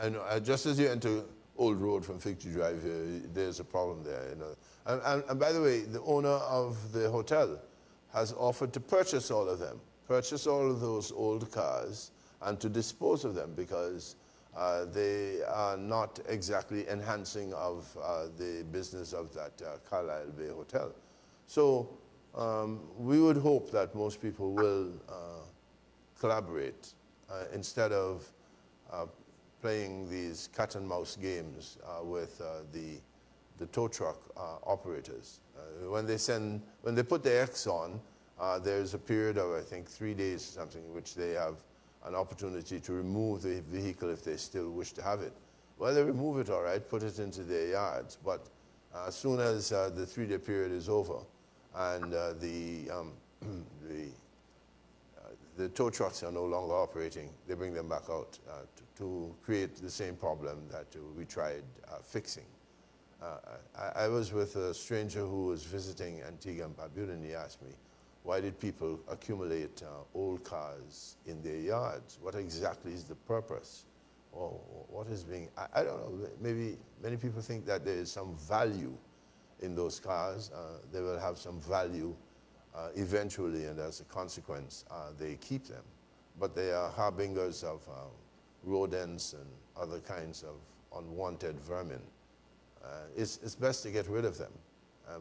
And just as you enter Old Road from Fig Tree Drive here, there's a problem there, you know. And by the way, the owner of the hotel has offered to purchase all of them, purchase all of those old cars and to dispose of them because they are not exactly enhancing of the business of that Carlisle Bay Hotel. So we would hope that most people will collaborate instead of playing these cat and mouse games with the tow truck operators. When they put the X on, there's a period of, I think, 3 days or something, in which they have an opportunity to remove the vehicle if they still wish to have it. Well, they remove it, all right, put it into their yards, but as soon as the 3-day period is over and the tow trucks are no longer operating, they bring them back out to create the same problem that we tried fixing. I was with a stranger who was visiting Antigua and Barbuda, and he asked me, why did people accumulate old cars in their yards? What exactly is the purpose? Or what is being, I don't know, maybe many people think that there is some value in those cars. They will have some value eventually, and as a consequence, they keep them. But they are harbingers of rodents and other kinds of unwanted vermin. It's best to get rid of them.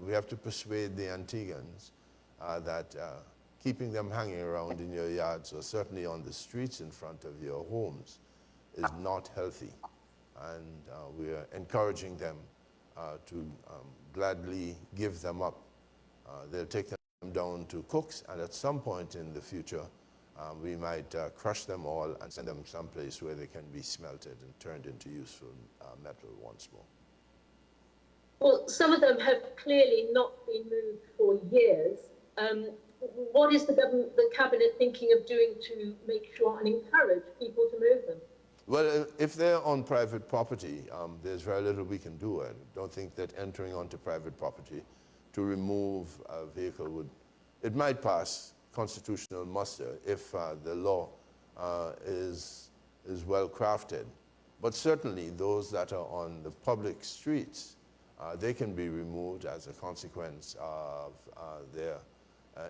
We have to persuade the Antiguans that keeping them hanging around in your yards or certainly on the streets in front of your homes is not healthy. And we are encouraging them to gladly give them up. They'll take them down to Cooks, and at some point in the future, we might crush them all and send them someplace where they can be smelted and turned into useful metal once more. Well, some of them have clearly not been moved for years. What is the government, the cabinet thinking of doing to make sure and encourage people to move them? Well, if they're on private property, there's very little we can do. I don't think that entering onto private property to remove a vehicle would, it might pass constitutional muster if the law is well crafted. But certainly those that are on the public streets, they can be removed as a consequence of their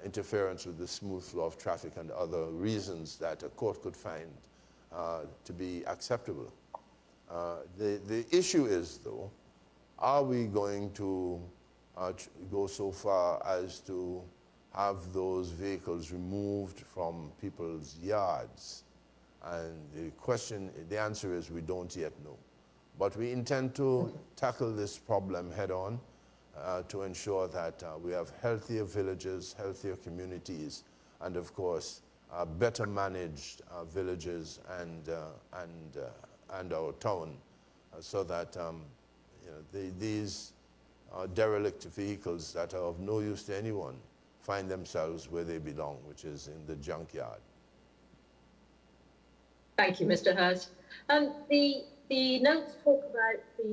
interference with the smooth flow of traffic and other reasons that a court could find to be acceptable. The issue is, though, are we going to go so far as to have those vehicles removed from people's yards? And the answer is we don't yet know. But we intend to tackle this problem head on to ensure that we have healthier villages, healthier communities, and of course, better managed villages and our town, so that these derelict vehicles that are of no use to anyone find themselves where they belong, which is in the junkyard. Thank you, Mr. Hurst. The notes talk about the